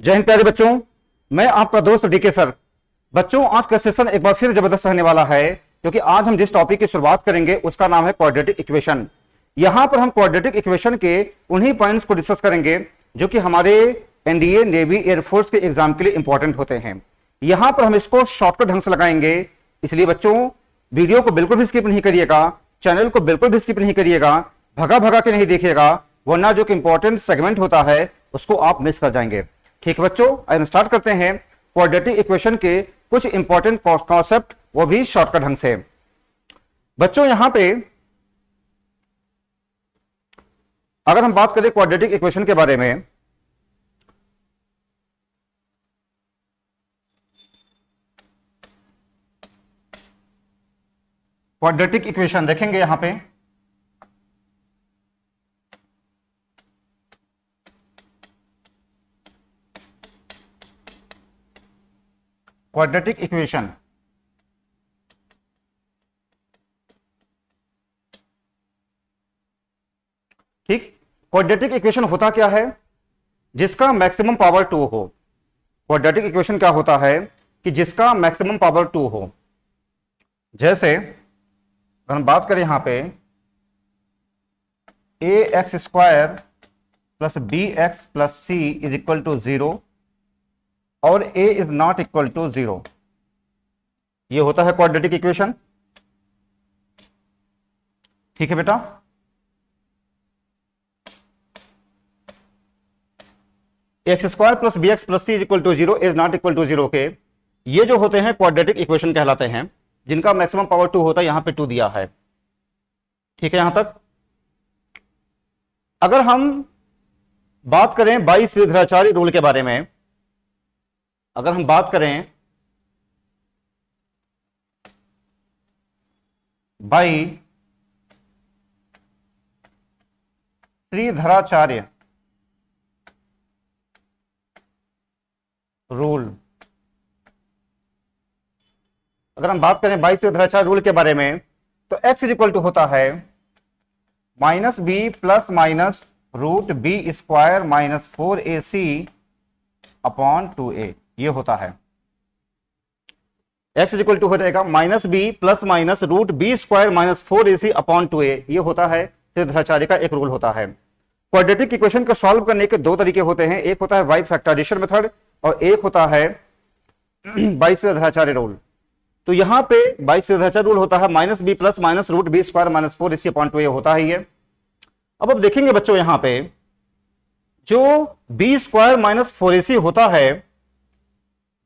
जय हिंद प्यारे बच्चों, मैं आपका दोस्त डीके सर। बच्चों, आज का सेशन एक बार फिर जबरदस्त रहने वाला है, क्योंकि आज हम जिस टॉपिक की शुरुआत करेंगे उसका नाम है क्वाड्रेटिक इक्वेशन। यहां पर हम क्वाड्रेटिक इक्वेशन के उन्हीं पॉइंट्स को डिस्कस करेंगे जो कि हमारे एनडीए, नेवी, एयरफोर्स के एग्जाम के लिए इंपॉर्टेंट होते हैं। यहां पर हम इसको शॉर्टकट ढंग से लगाएंगे, इसलिए बच्चों वीडियो को बिल्कुल भी स्किप नहीं करिएगा, चैनल को बिल्कुल भी स्किप नहीं करिएगा, भगा भगा के नहीं देखिएगा, वरना जो कि इंपॉर्टेंट सेगमेंट होता है उसको आप मिस कर जाएंगे। ठीक है बच्चों, हम स्टार्ट करते हैं क्वाड्रेटिक इक्वेशन के कुछ इंपॉर्टेंट कॉन्सेप्ट, वो भी शॉर्टकट ढंग से। बच्चों यहां पे अगर हम बात करें क्वाड्रेटिक इक्वेशन के बारे में, क्वाड्रेटिक इक्वेशन देखेंगे यहां पे क्वाड्रेटिक इक्वेशन ठीक, क्वाड्रेटिक इक्वेशन होता क्या है? जिसका मैक्सिमम पावर 2 हो। क्वाड्रेटिक इक्वेशन क्या होता है कि जिसका मैक्सिमम पावर 2 हो। जैसे अगर हम बात करें यहां पे A X square plus B X plus C is equal to 0 और A is not equal to 0, ये होता है क्वाड्रेटिक इक्वेशन। ठीक है बेटा, X square plus B X plus C is equal to 0 is not equal to 0 के ये जो होते हैं क्वाड्रेटिक इक्वेशन कहलाते हैं, जिनका मैक्सिमम पावर 2 होता है। यहां पे 2 दिया है। ठीक है, यहां तक। अगर हम बात करें बाई श्रीधराचार्य रूल के बारे में, अगर हम बात करें बाई श्रीधराचार्य रूल, अगर हम बात करें बाई श्रीधराचार्य रूल के बारे में, तो x इज इक्वल टू होता है minus B plus minus root B square minus 4ac upon 2a, ये होता है। x इज इक्वल टू हो जाएगा minus B plus minus root B square minus 4ac upon 2a, ये होता है श्रीधराचार्य का एक रूल होता है। क्वाड्रेटिक इक्वेशन को सॉल्व करने के दो तरीके होते हैं, एक होता है बाई फैक्टराइजेशन मेथड और एक होता है बाई श्रीधराचार्य रूल। तो यहां पे बाई श्रीधराचार्य रूल होता है minus B plus minus root B square minus 4ac upon 2a होता है ये। अब देखेंगे बच्चों यहां पे जो बी स्क्वायर माइनस 4ac होता है,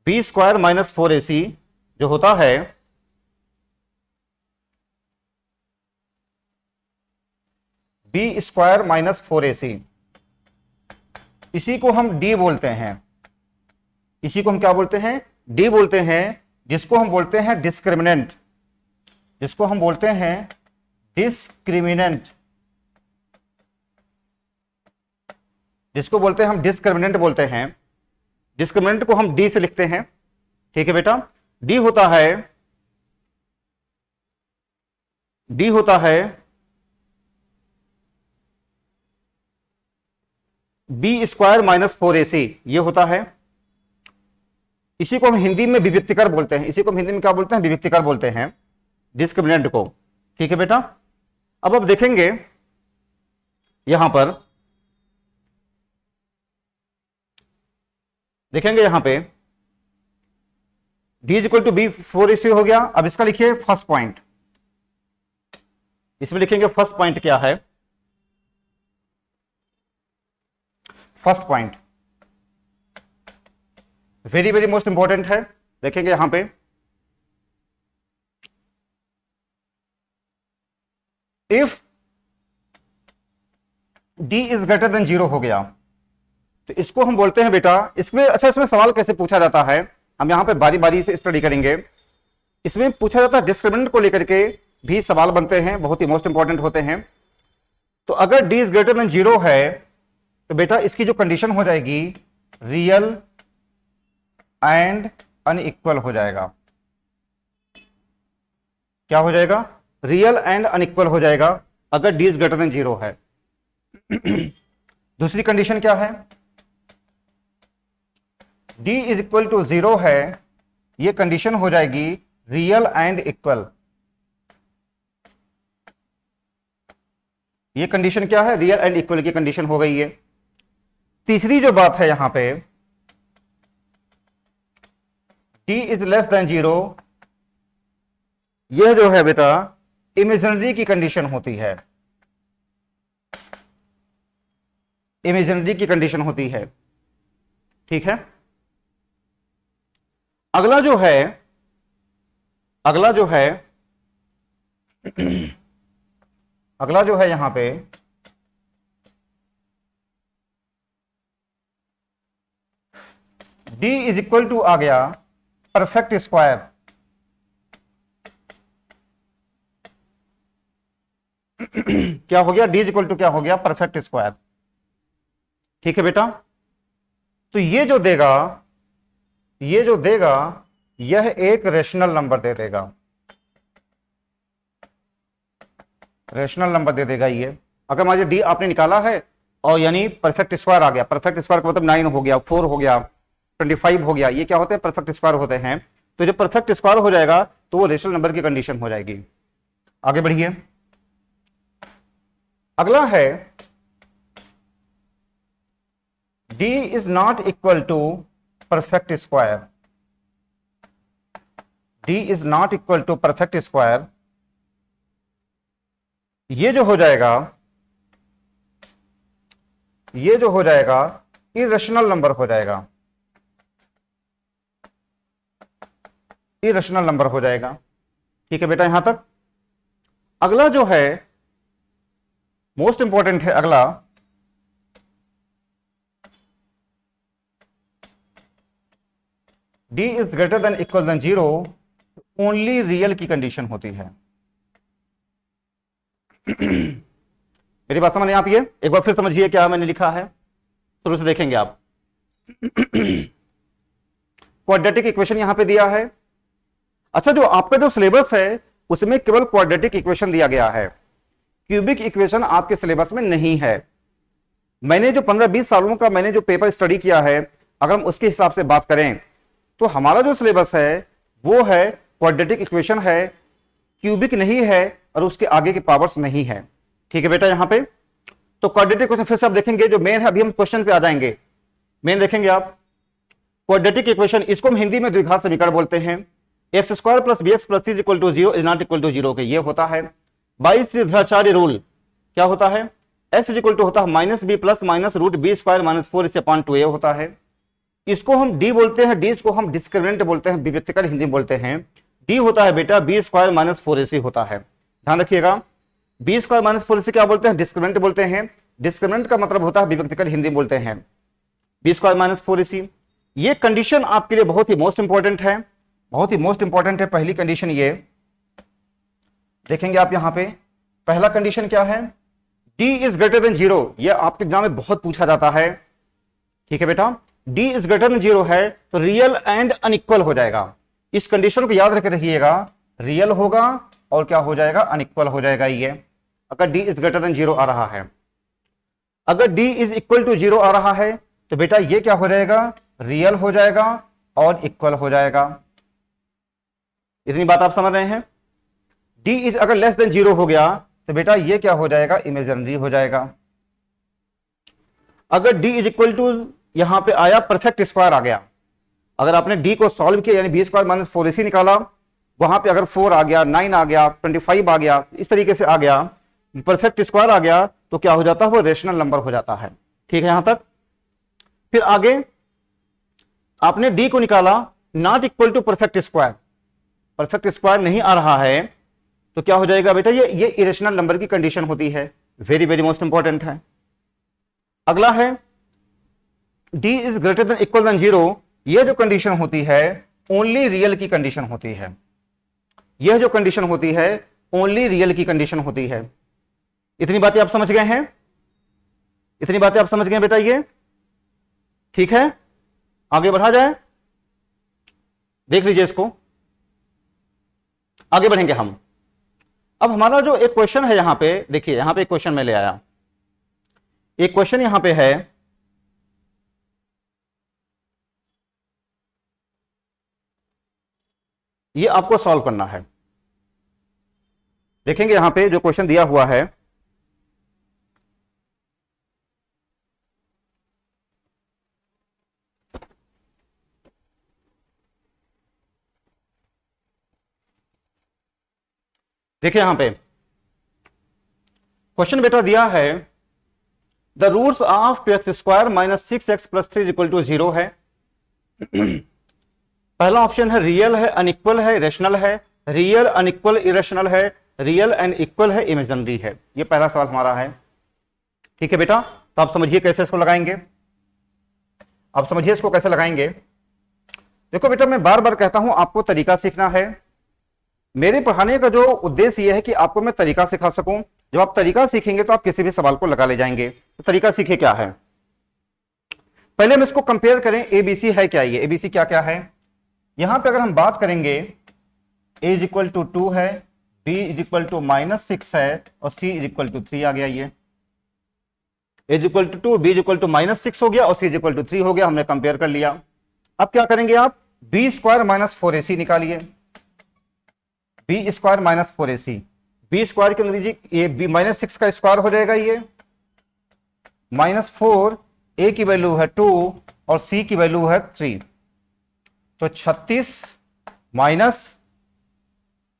बी स्क्वायर माइनस 4ac जो होता है, बी स्क्वायर माइनस 4ac, इसी को हम डी बोलते हैं। इसी को हम क्या बोलते हैं? डी बोलते हैं, जिसको हम बोलते हैं डिस्क्रिमिनेंट, जिसको हम बोलते हैं डिस्क्रिमिनेंट, जिसको बोलते हैं हम डिस्क्रिमिनेंट बोलते हैं। डिस्क्रिमिनेंट को हम डी से लिखते हैं। ठीक है बेटा, डी होता है, डी होता है बी स्क्वायर माइनस 4ac, ये होता है। इसी को हम हिंदी में विविक्तिकर बोलते हैं। इसी को हम हिंदी में क्या बोलते हैं? विविक्तिकर बोलते हैं डिस्क्रिमिनेंट को। ठीक है बेटा, अब देखेंगे यहां पर, देखेंगे यहां पे d is equal to B 4ac हो गया। अब इसका लिखिए फर्स्ट पॉइंट, इसमें लिखेंगे फर्स्ट पॉइंट क्या है? First point very very most important है। देखेंगे यहां पे if d is greater then 0 हो गया, तो इसको हम बोलते हैं बेटा, इसमें अच्छा, इसमें सवाल कैसे पूछा जाता है, हम यहां पे बारी बारी से स्टडी करेंगे। इसमें पूछा जाता है डिस्क्रिमिनेंट को लेकर के भी सवाल बनते हैं, बहुत ही मोस्ट इंपॉर्टेंट होते हैं। तो अगर d इज ग्रेटर देन 0 है तो बेटा इसकी जो कंडीशन हो जाएगी रियल एंड अनइक्वल हो जाएगा। क्या हो जाएगा? रियल एंड अनइक्वल हो जाएगा अगर d इज ग्रेटर देन 0 है। दूसरी कंडीशन क्या है? डी इज इक्वल टू 0 है, ये कंडीशन हो जाएगी रियल एंड इक्वल। ये कंडीशन क्या है? रियल एंड इक्वल की कंडीशन हो गई है। तीसरी जो बात है यहां पे, डी इज लेस देन 0, यह जो है बेटा इमेजिनरी की कंडीशन होती है, इमेजिनरी की कंडीशन होती है। ठीक है, अगला जो है अगला जो है अगला जो है यहां पे d इज इक्वल टू आ गया परफेक्ट स्क्वायर। क्या हो गया? d इज इक्वल टू क्या हो गया? Perfect square. ठीक है बेटा, तो ये जो देगा यह एक रेशनल नंबर दे देगा, रेशनल नंबर दे देगा ये। अगर मान लीजिए d आपने निकाला है और यानी परफेक्ट स्क्वायर आ गया, परफेक्ट स्क्वायर का मतलब 9 हो गया, 4 हो गया, 25 हो गया, ये क्या होते हैं? परफेक्ट स्क्वायर होते हैं। तो जब परफेक्ट स्क्वायर हो जाएगा तो वो रेशनल नंबर की कंडीशन हो जाएगी। आगे बढ़िए, अगला है d is not equal to perfect square. d is not equal to perfect square, ये जो हो जाएगा इरेशनल नंबर हो जाएगा, इरेशनल नंबर हो जाएगा। ठीक है बेटा, यहां तक। अगला जो है मोस्ट इंपॉर्टेंट है, अगला d is greater than equal than 0, only real की कंडीशन होती है। मेरी बात समझ आप? ये एक बार फिर समझिए क्या मैंने लिखा है, शुरू से देखेंगे आप। क्वाड्रेटिक इक्वेशन यहां पे दिया है। अच्छा, जो आपका जो सिलेबस है उसमें केवल क्वाड्रेटिक इक्वेशन दिया गया है, क्यूबिक इक्वेशन आपके सिलेबस में नहीं है। मैंने जो 15-20 सालों का मैंने जो पेपर स्टडी किया है, अगर हम उसके हिसाब से बात करें तो हमारा जो सिलेबस है वो है क्वाड्रेटिक इक्वेशन है, क्यूबिक नहीं है और उसके आगे के पावर्स नहीं है। ठीक है बेटा, यहां पे तो क्वाड्रेटिक इक्वेशन फिर से आप देखेंगे, जो मेन है अभी हम क्वेश्चन पे आ जाएंगे। मेन देखेंगे आप क्वाड्रेटिक इक्वेशन, इसको हम हिंदी में द्विघात समीकरण बोलते हैं। X square plus B X plus C equal to 0 is not equal to 0 के ये होता है। बाई श्रीधराचार्य रूल क्या होता है? एक्स इज इक्वल टू होता है minus B plus minus root B square minus 4 इससे अपॉन 2a होता है। इसको हम डी बोलते हैं, डी को हम डिस्क्रिमिनेंट बोलते हैं, विविक्तकर हिंदी बोलते हैं। डी होता है बेटा बी स्क्वायर माइनस 4ac होता है, ध्यान रखिएगा। बी स्क्वायर माइनस 4ac क्या बोलते हैं? डिस्क्रिमिनेंट बोलते हैं। डिस्क्रिमिनेंट का मतलब होता है विविक्तकर हिंदी बोलते हैं, बी स्क्वायर माइनस 4ac। ये कंडीशन आपके लिए बहुत ही मोस्ट इंपॉर्टेंट है, बहुत ही मोस्ट इंपॉर्टेंट है। पहली कंडीशन ये देखेंगे आप यहां पे, पहला कंडीशन क्या है? d इज ग्रेटर देन 0, यह आपके एग्जाम में बहुत पूछा जाता है। ठीक है बेटा, d इज ग्रेटर देन 0 है तो रियल एंड अनइक्वल हो जाएगा। इस कंडीशन को याद रख रखिएगा, रियल होगा और क्या हो जाएगा? अनइक्वल हो जाएगा ये, अगर d इज ग्रेटर देन 0 आ रहा है। अगर d इज इक्वल टू 0 आ रहा है तो बेटा ये क्या हो जाएगा? रियल हो जाएगा और इक्वल हो जाएगा। इतनी बात आप समझ रहे हैं? d इज अगर लेस देन 0 हो गया तो बेटा ये क्या हो जाएगा? इमेजिनरी हो जाएगा। अगर d इज इक्वल टू यहां पे आया परफेक्ट स्क्वायर आ गया, अगर आपने d को सॉल्व किया यानी बी स्क्वायर माइनस 4ac निकाला, वहां पे अगर 4 आ गया, 9 आ गया, 25 आ गया, इस तरीके से आ गया, परफेक्ट स्क्वायर आ गया, तो क्या हो जाता है? वो रेशनल नंबर हो जाता है। ठीक है यहां तक। फिर आगे आपने d को निकाला, not equal to perfect square, perfect square नहीं आ रहा है तो क्या हो जाएगा बेटा? ये इरेशनल नंबर की कंडीशन होती है। वेरी वेरी मोस्ट इंपॉर्टेंट है। अगला है d is greater than equal than 0, ये जो कंडीशन होती है ओनली रियल की कंडीशन होती है। यह जो कंडीशन होती है ओनली रियल की कंडीशन होती है। इतनी बातें आप समझ गए हैं? इतनी बातें आप समझ गए बेटा ये? ठीक है, आगे बढ़ा जाए, देख लीजिए इसको, आगे बढ़ेंगे हम। अब हमारा जो एक क्वेश्चन है यहां पे, देखिए यहां पे एक क्वेश्चन मैं ले आया, एक क्वेश्चन यहां पे है ये आपको सॉल्व करना है। देखेंगे यहां पे जो क्वेश्चन दिया हुआ है, देखिए यहां पे क्वेश्चन बेटा दिया है the roots of 2x² minus 6x plus 3 equal to 0 है। पहला ऑप्शन है रियल है, अनइक्वल है, इरेशनल है, रियल अनइक्वल इरेशनल है, रियल एंड इक्वल है, इमेजिनरी है। ये पहला सवाल हमारा है। ठीक है बेटा, तो आप समझिए कैसे इसको लगाएंगे। आप समझिए इसको कैसे लगाएंगे। देखो बेटा, मैं बार बार कहता हूं आपको तरीका सीखना है। मेरे पढ़ाने का जो उद्देश्य यह है कि आपको मैं तरीका सिखा सकूं। जब आप तरीका सीखेंगे तो आप किसी भी सवाल को लगा ले जाएंगे। तो तरीका सीखे क्या है, पहले हम इसको कंपेयर करें। एबीसी है क्या, ये एबीसी क्या क्या है। यहां पे अगर हम बात करेंगे, ए इज इक्वल टू 2 है, बी इज इक्वल टू -6 है और सी इज इक्वल टू 3 आ गया। ये A is equal to 2, B is equal to -6 हो गया और सी इज इक्वल टू 3 हो गया। हमने कंपेयर कर लिया। अब क्या करेंगे आप, b² माइनस 4ac निकालिए। b² माइनस 4ac, b² के अंदर ये -6 का स्क्वायर हो जाएगा, ये -4, a की वैल्यू है 2 और c की वैल्यू है 3। तो 36 माइनस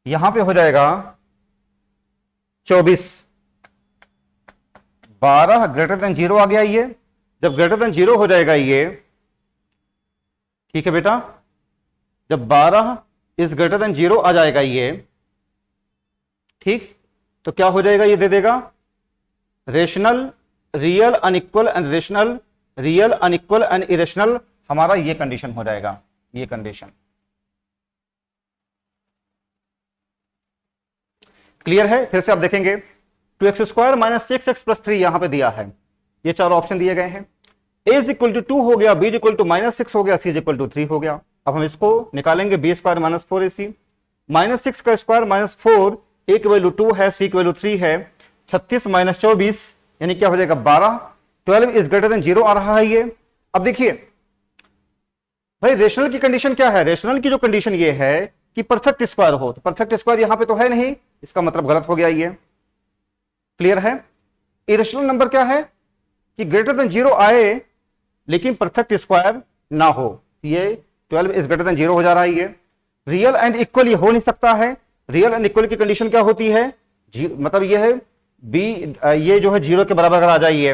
यहां पे हो जाएगा 24, 12 ग्रेटर देन 0 आ गया। ये जब ग्रेटर देन 0 हो जाएगा ये, ठीक है बेटा, जब 12 इज ग्रेटर देन 0 आ जाएगा ये, ठीक, तो क्या हो जाएगा, ये दे देगा rational, real unequal and rational, real unequal and irrational. हमारा ये कंडीशन हो जाएगा, ये कंडीशन क्लियर है। फिर से आप देखेंगे 2x² माइनस 6x प्लस 3 यहां पे दिया है। ये चारों ऑप्शन दिए गए हैं। a इज इक्वल टू 2 हो गया, b इज इक्वल टू -6 हो गया, c इज इक्वल टू 3 हो गया। अब हम इसको निकालेंगे, b² माइनस 4ac, -6 का स्क्वायर -4, a की वैल्यू 2 है, c की वैल्यू 3 है, 36 माइनस 24 यानी क्या हो जाएगा 12, 12 इज ग्रेटर देन 0 आ रहा है ये। अब देखिए भाई, रेशनल की कंडीशन क्या है, रेशनल की जो कंडीशन ये है कि परफेक्ट स्क्वायर हो। तो परफेक्ट स्क्वायर यहां पे तो है नहीं, इसका मतलब गलत हो गया ये। क्लियर है। इरेशनल नंबर क्या है कि ग्रेटर देन 0 आए लेकिन परफेक्ट स्क्वायर ना हो। ये 12 इज ग्रेटर देन 0 हो जा रहा है ये। रियल एंड इक्वल ये हो नहीं सकता है। रियल एंड इक्वल की कंडीशन क्या होती है, मतलब ये है बी, ये जो है 0 के बराबर अगर आ जाए ये,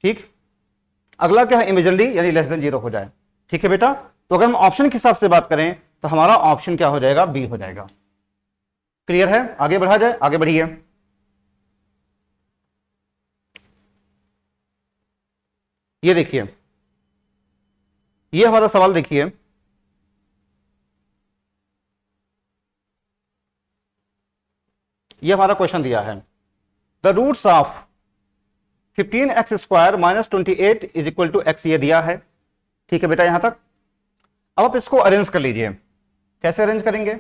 ठीक। अगला क्या है, इमेजिनरी यानी लेस देन 0 हो जाए। ठीक है बेटा, तो अगर हम ऑप्शन के हिसाब से बात करें तो हमारा ऑप्शन क्या हो जाएगा, बी हो जाएगा। क्लियर है। आगे बढ़ा जाए, आगे बढ़िए। ये देखिए, ये हमारा सवाल देखिए, ये हमारा क्वेश्चन दिया है the roots of 15x² minus 28 is equal to x, ये दिया है। ठीक है बेटा यहां तक। अब आप इसको अरेंज कर लीजिए। कैसे अरेंज करेंगे,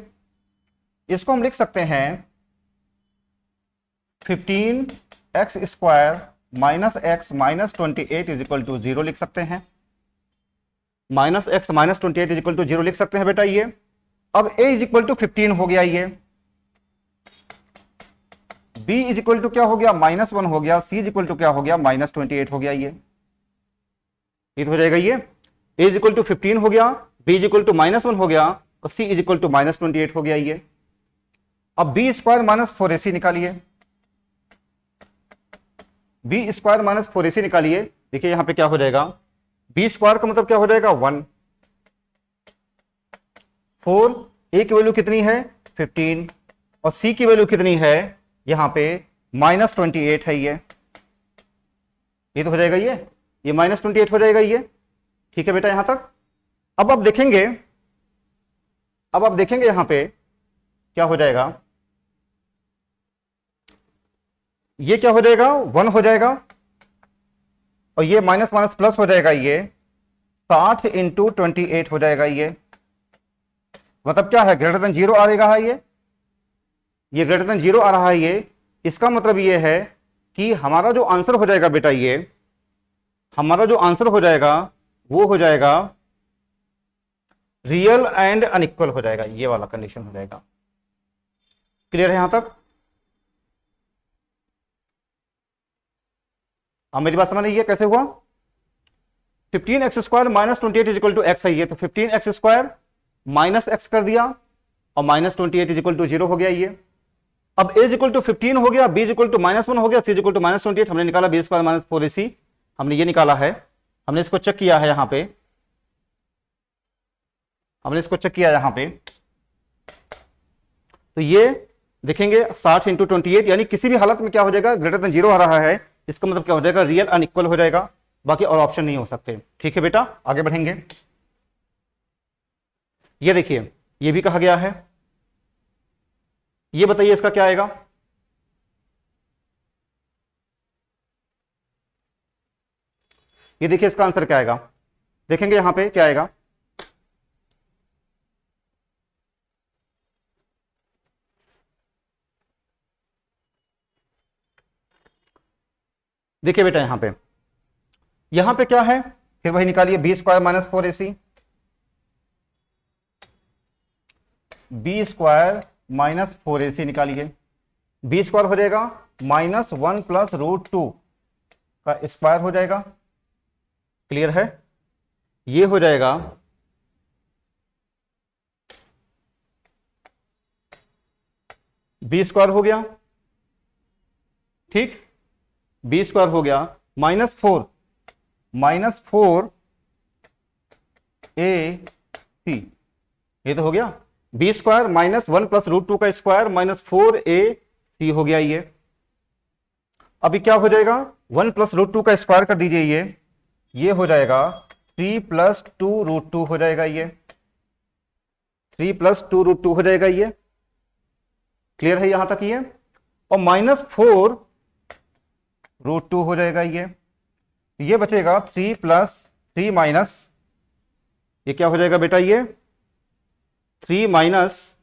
इसको हम लिख सकते हैं 15x² minus x minus 28 is equal to 0 लिख सकते हैं। -x minus 28 is equal to 0 लिख सकते हैं बेटा ये। अब a इज इक्वल टू 15 हो गया ये, b इज इक्वल टू क्या हो गया, -1 हो गया, c इज इक्वल टू क्या हो गया, -28 हो गया ये तो हो जाएगा ये। a इज इक्वल टू 15 हो गया, b इज इक्वल टू -1 हो गया और c इज इक्वल टू -28 हो गया ये। अब b² माइनस 4ac निकालिए, b² माइनस 4ac निकालिए। देखिए यहां पे क्या हो जाएगा, b² का मतलब क्या हो जाएगा 1, 4, a की वैल्यू कितनी है 15 और c की वैल्यू कितनी है यहां पे -28 है ये तो हो जाएगा ये -28 हो जाएगा ये। ठीक है बेटा यहां तक। अब आप देखेंगे, यहां पे क्या हो जाएगा, ये क्या हो जाएगा 1 हो जाएगा और ये माइनस माइनस प्लस हो जाएगा, ये 60 इंटू 28 हो जाएगा ये। मतलब क्या है, ग्रेटर देन 0 आ रहा है ये ग्रेटर देन 0 आ रहा है ये। इसका मतलब ये है कि हमारा जो आंसर हो जाएगा बेटा, ये हमारा जो आंसर हो जाएगा वो हो जाएगा रियल एंड अनइक्वल हो जाएगा, ये वाला कंडीशन हो जाएगा। क्लियर है यहां तक? अब मेरी बात समझ रही है कैसे हुआ? 15x² minus 28 is equal to X है ये, तो 15x² माइनस एक्स कर दिया और माइनस 28 इज इक्वल टू 0 हो गया ये। अब a इज इक्वल टू 15 हो गया, b इज इक्वल टू -1 हो गया, c is equal to minus 28 हमने निकाला, b² माइनस 4ac हमने ये निकाला है। हमने इसको चेक किया है यहां पे, हमने इसको चेक किया यहां पे, तो ये देखेंगे 60 इंटू 28 यानी किसी भी हालत में क्या हो जाएगा, ग्रेटर देन 0 आ रहा है, इसका मतलब क्या हो जाएगा, रियल अनइक्वल हो जाएगा, बाकी और ऑप्शन नहीं हो सकते। ठीक है बेटा, आगे बढ़ेंगे। ये देखिए ये भी कहा गया है, ये बताइए इसका क्या आएगा? ये देखिए इसका आंसर क्या आएगा, देखेंगे यहां पे क्या आएगा। देखिए बेटा यहां पे क्या है, फिर वही निकालिए, b² minus 4ac, b² minus 4ac निकालिए, b² हो जाएगा -1 प्लस √2 का स्क्वायर हो जाएगा। क्लियर है? ये हो जाएगा b² हो गया, ठीक, b² हो गया -4 ac, ये तो हो गया b² माइनस 1 प्लस √2 का स्क्वायर माइनस 4ac हो गया ये। अभी क्या हो जाएगा, 1 प्लस √2 का स्क्वायर कर दीजिए, ये हो जाएगा 3 प्लस 2√2 हो जाएगा ये, 3 प्लस 2√2 हो जाएगा ये। क्लियर है यहां तक ये? और -4√2 हो जाएगा ये बचेगा 3 प्लस 3 माइनस, ये क्या हो जाएगा बेटा, ये 3 माइनस,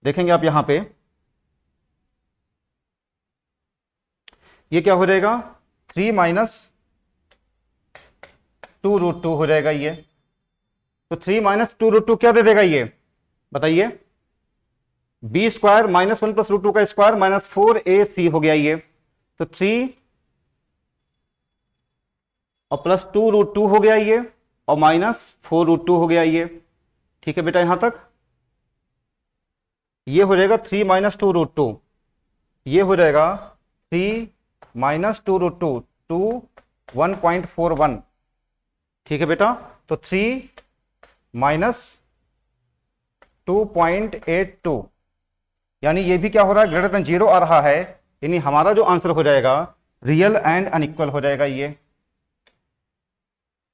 देखेंगे आप यहां पे, ये क्या हो जाएगा, 3 माइनस 2√2 हो जाएगा ये। तो 3 माइनस 2√2 क्या दे देगा ये बताइए, b² माइनस 1 प्लस √2 का स्क्वायर माइनस 4ac हो गया ये। तो 3 और प्लस 2√2 हो गया ये, और माइनस 4√2 हो गया ये। ठीक है बेटा यहां तक? ये हो जाएगा 3 माइनस 2√2, ये हो जाएगा 3 माइनस 2√2 टू 1.41। ठीक है बेटा, तो 3 माइनस 2.82 यानी ये भी क्या हो रहा है, ग्रेटर देन 0 आ रहा है, यानी हमारा जो आंसर हो जाएगा रियल एंड अनइक्वल हो जाएगा ये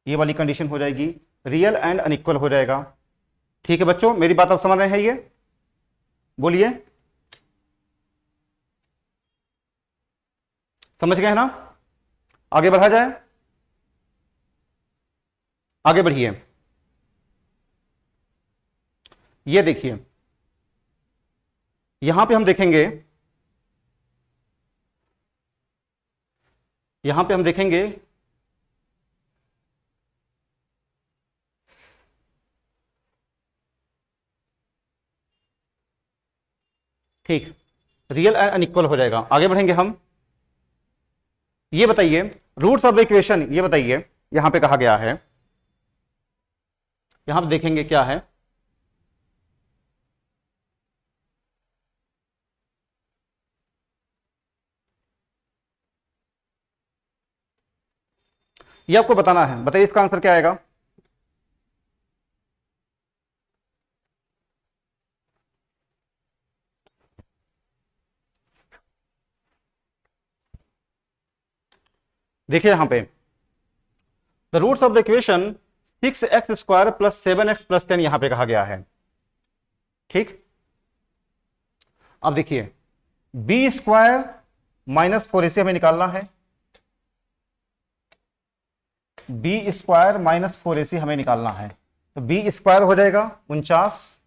वाली कंडीशन हो जाएगी, रियल एंड अनइक्वल हो जाएगा। ठीक है बच्चों, मेरी बात आप समझ रहे हैं? ये बोलिए, समझ गए ना? आगे बढ़ा जाए, आगे बढ़िए। ये देखिए यहां पे हम देखेंगे, यहां पे हम देखेंगे ठीक, रियल एंड अनइक्वल हो जाएगा। आगे बढ़ेंगे हम। ये बताइए रूट्स ऑफ द इक्वेशन, ये बताइए यहां पे कहा गया है, यहां पे देखेंगे क्या है, ये आपको बताना है। बताइए इसका आंसर क्या आएगा? देखिए यहां पे the roots of the equation 6x² plus 7x plus 10 यहां पे कहा गया है। ठीक, अब देखिए b² माइनस 4ac हमें निकालना है, b² माइनस 4ac हमें निकालना है। तो b² हो जाएगा 49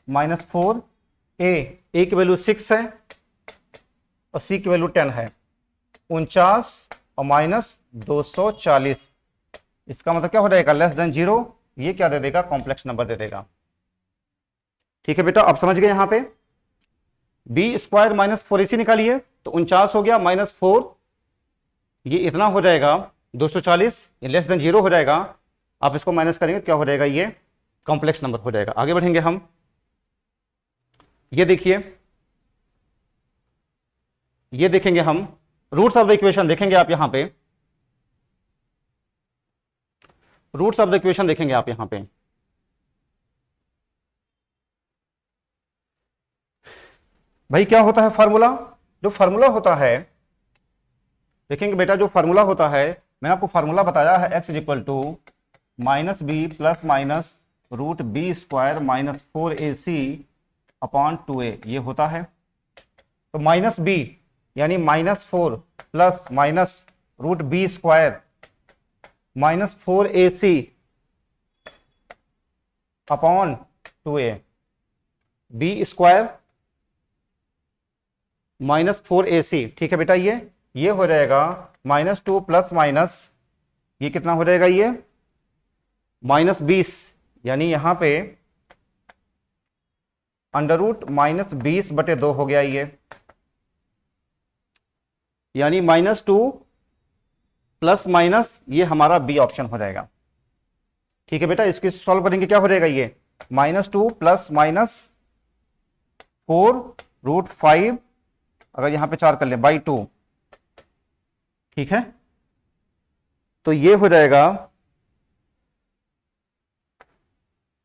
माइनस 4, a की वैल्यू 6 है और c की वैल्यू 10 है, 49 और माइनस 240, इसका मतलब क्या हो जाएगा, लेस देन 0 ये क्या दे देगा, कॉम्प्लेक्स नंबर दे देगा। ठीक है बेटा, आप समझ गए। यहां पे बी स्क्वायर माइनस 4ac निकालिए तो 49 हो गया, -4 ये इतना हो जाएगा 240, ये लेस देन 0 हो जाएगा। आप इसको माइनस करेंगे क्या हो जाएगा, ये कॉम्प्लेक्स नंबर हो जाएगा। आगे बढ़ेंगे हम, ये देखिए, ये देखेंगे हम रूट्स ऑफ द इक्वेशन, देखेंगे आप यहां पे रूट्स ऑफ द इक्वेशन देखेंगे आप यहां पे। भाई क्या होता है फार्मूला, जो फार्मूला होता है, देखेंगे बेटा, जो फार्मूला होता है, मैंने आपको फार्मूला बताया है, x is equal to minus B plus minus root B square minus 4ac upon 2a, ये होता है। तो माइनस बी यानी -4 plus minus root B square minus 4ac upon 2a, B square minus 4ac। ठीक है बेटा, ये हो जाएगा -2 प्लस माइनस, ये कितना हो जाएगा, ये -20, यानी यहां पे अंडर रूट -20/2 हो गया ये, यानी -2 प्लस माइनस ये हमारा बी ऑप्शन हो जाएगा। ठीक है बेटा, इसकी सॉल्व करेंगे क्या हो जाएगा, ये -2 प्लस माइनस 4√5, अगर यहां पे 4 कर ले, बाई 2। ठीक है, तो ये हो जाएगा,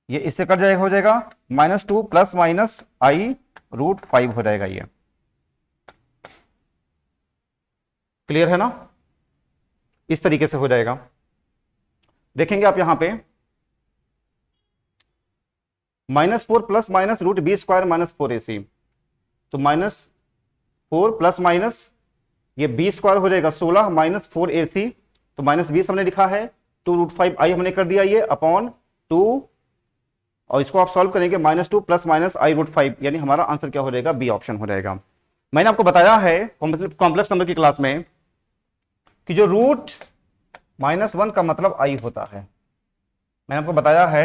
ये इससे कट जाएगा, हो जाएगा -2 प्लस माइनस i√5 हो जाएगा ये। क्लियर है ना, इस तरीके से हो जाएगा। देखेंगे आप यहां पे -4 plus minus root B square minus 4ac, तो -4 प्लस माइनस ये बी स्क्वायर हो जाएगा 16 माइनस 4ac, तो -20 हमने लिखा है, 2√5i हमने कर दिया ये अपॉन 2, और इसको आप सॉल्व करेंगे -2 प्लस माइनस i√5, यानी हमारा आंसर क्या हो जाएगा, बी ऑप्शन हो जाएगा। मैंने आपको बताया है कॉम्प्लेक्स नंबर की क्लास में कि जो रूट -1 का मतलब i होता है, मैंने आपको बताया है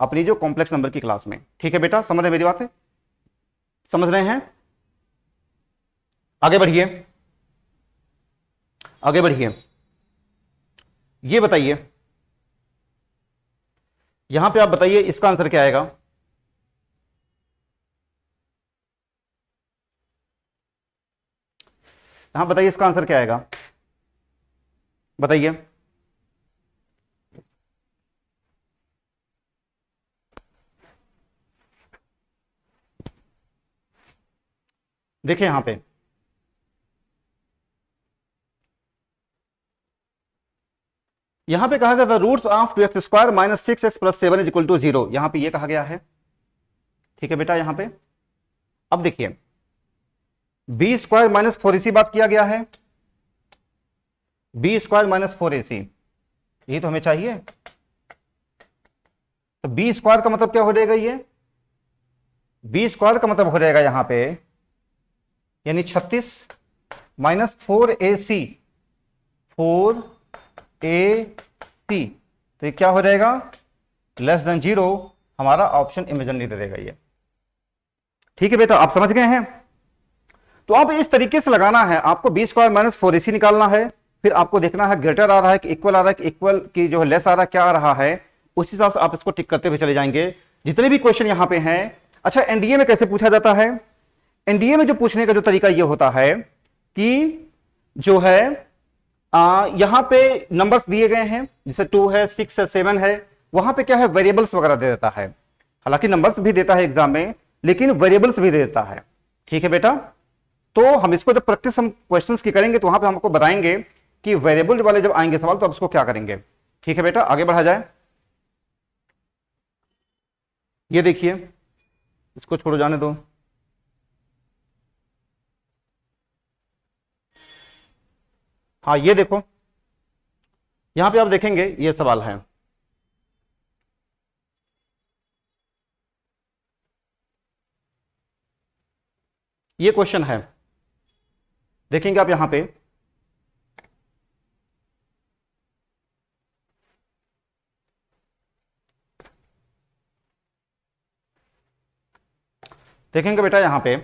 अपनी जो कॉम्प्लेक्स नंबर की क्लास में। ठीक है बेटा, समझ रहे मेरी बात है, समझ रहे हैं। आगे बढ़िए, आगे बढ़िए, ये बताइए, यहां पे आप बताइए इसका आंसर क्या आएगा। यहां बताइए इसका आंसर क्या आएगा, बताइए। देखिए यहां पे कहा गया था roots of 2x² minus 6x plus 7 is equal to 0, यहां पे ये कहा गया है। ठीक है बेटा, यहां पे अब देखिए बी स्क्वायर माइनस 4ac बात किया गया है, बी स्क्वायर माइनस 4ac, ये तो हमें चाहिए। तो बी स्क्वायर का मतलब क्या हो जाएगा, ये बी स्क्वायर का मतलब हो जाएगा यहां पे यानी 36 माइनस 4ac, 4ac, तो ये क्या हो जाएगा, लेस देन 0, हमारा ऑप्शन इमेजिनरी दे देगा ये। ठीक है बेटा, आप समझ गए हैं। तो आप इस तरीके से लगाना है, आपको बी स्क्वायर माइनस 4ac निकालना है, फिर आपको देखना है ग्रेटर आ रहा है कि इक्वल आ रहा है कि इक्वल की जो है लेस आ रहा है, क्या आ रहा है, उस हिसाब से आप इसको टिक करते हुए चले जाएंगे जितने भी क्वेश्चन यहां पे हैं। अच्छा, एनडीए में कैसे पूछा जाता है, एनडीए में जो पूछने का जो तरीका ये होता है कि जो है यहां पे नंबर्स दिए गए हैं, जैसे 2 है, 6 है, 7 है, वहां पे क्या है, वेरिएबल्स वगैरह दे देता है। हालांकि नंबर्स भी देता है एग्जाम में, लेकिन वेरिएबल्स भी दे देता है। ठीक है बेटा, तो हम इसको जब प्रैक्टिस हम क्वेश्चंस की करेंगे तो वहां पे हमको बताएंगे कि वेरिएबल वाले जब आएंगे सवाल तो आप उसको क्या करेंगे। ठीक है बेटा, आगे बढ़ा जाए। ये देखिए, इसको छोड़ो, जाने दो। हाँ, ये देखो, यहां पे आप देखेंगे ये सवाल है, ये क्वेश्चन है, देखेंगे आप यहां पे देखेंगे बेटा यहां पे,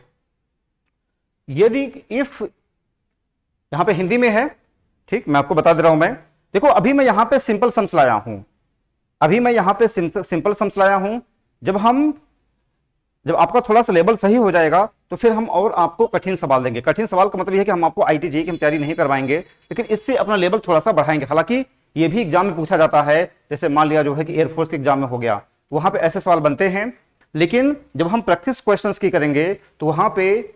यदि इफ, यहां पे हिंदी में है, ठीक, मैं आपको बता दे रहा हूं। मैं देखो अभी मैं यहां पे सिंपल सम्स लाया हूं, अभी मैं यहां पे सिंपल सम्स लाया हूं। जब आपका थोड़ा सा लेवल सही हो जाएगा तो फिर हम और आपको कठिन सवाल देंगे। कठिन सवाल का मतलब यह है कि हम आपको आईटी जेईई की तैयारी नहीं करवाएंगे, लेकिन इससे अपना लेवल थोड़ा सा बढ़ाएंगे। हालांकि ये भी एग्जाम में पूछा जाता है, जैसे मान लिया जो है कि एयरफोर्स के एग्जाम में हो गया, वहां पे ऐसे सवाल बनते हैं। लेकिन जब हम प्रैक्टिस क्वेश्चंस की करेंगे तो वहां पे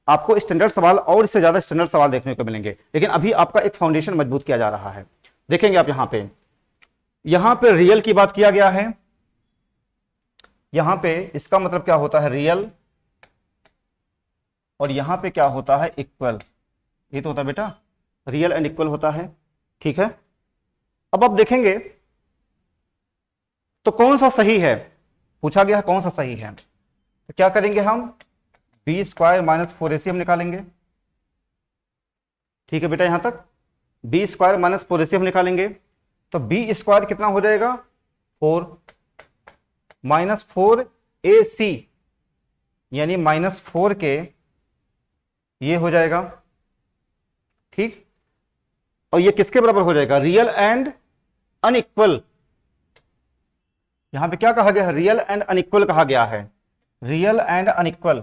आपको स्टैंडर्ड सवाल और इससे ज्यादा स्टैंडर्ड सवाल देखने को मिलेंगे। लेकिन अभी आपका एक फाउंडेशन मजबूत किया जा रहा है। देखेंगे आप यहां पे रियल की बात किया गया है। यहां पे इसका मतलब क्या होता है, रियल, और यहां पे क्या होता है, इक्वल। ये तो होता है बेटा, रियल एंड इक्वल होता है, ठीक है। अब आप देखेंगे तो कौन सा सही है, पूछा गया है कौन सा सही है, तो क्या करेंगे हम, बी स्क्वायर माइनस 4ac हम निकालेंगे, ठीक है बेटा। यहां तक बी स्क्वायर माइनस 4ac हम निकालेंगे, तो बी स्क्वायर कितना हो जाएगा, 4 माइनस 4ac यानी माइनस 4 के, ये हो जाएगा, ठीक। और ये किसके बराबर हो जाएगा, रियल एंड अनइक्वल। यहां पे क्या कहा गया है, रियल एंड अनइक्वल कहा गया है, रियल एंड अनइक्वल।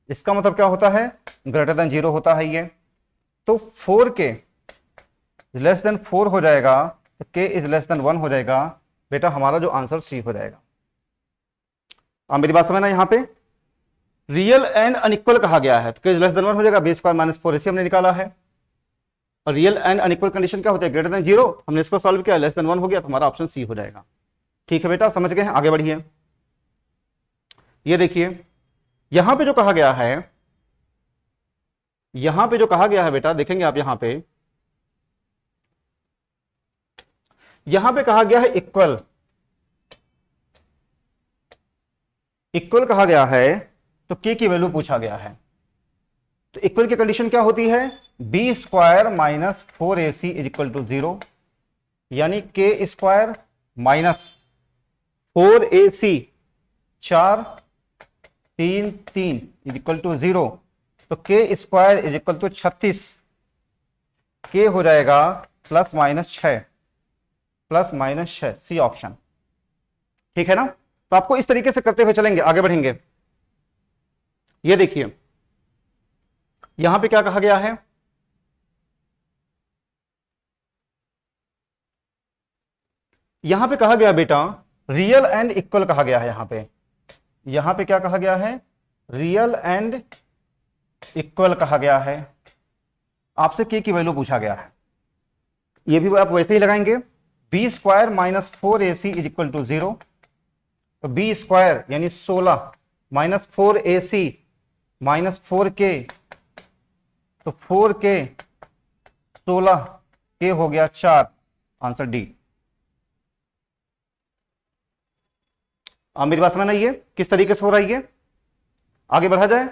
इसका मतलब क्या होता है, ग्रेटर देन 0 होता है ये। तो 4 के लेस देन 4 हो जाएगा, तो k इज लेस देन 1 हो जाएगा। बेटा हमारा जो आंसर सी हो जाएगा। आप मेरी बात समझना, यहां पे रियल एंड अनइक्वल कहा गया है, तो k इज लेस देन 1 हो जाएगा, बी स्क्वायर माइनस 4ac हमने निकाला है। और रियल एंड अनइक्वल कंडीशन क्या होता है, ग्रेटर देन 0, हमने इसको सॉल्व किया, लेस देन 1 हो गया, तो हमारा ऑप्शन सी हो जाएगा। ठीक है बेटा, समझ गए हैं, आगे बढ़िए। ये देखिए यहां पे जो कहा गया है, यहां पे जो कहा गया है बेटा, देखेंगे आप यहां पे कहा गया है इक्वल। इक्वल कहा गया है तो k की वैल्यू पूछा गया है। तो इक्वल की कंडीशन क्या होती है, B square minus 4ac is equal to 0, यानी k square minus 4ac 4 3 3 is equal to 0, तो k square is equal to 36, k हो जाएगा प्लस माइनस 6, सी ऑप्शन, ठीक है ना। तो आपको इस तरीके से करते हुए चलेंगे, आगे बढ़ेंगे। ये देखिए यहां पे क्या कहा गया है, यहां पे कहा गया बेटा रियल एंड इक्वल कहा गया है। यहां पे क्या कहा गया है, रियल एंड इक्वल कहा गया है। आपसे k की वैल्यू पूछा गया है, ये भी आप वैसे ही लगाएंगे, B square minus 4ac is equal to 0, तो बी स्क्वायर यानी 16 माइनस 4ac माइनस 4k, तो 4k 16, k हो गया 4, आंसर डी। आप मेरी बात समझ आइए किस तरीके से हो रहा है, ये आगे बढ़ा जाए।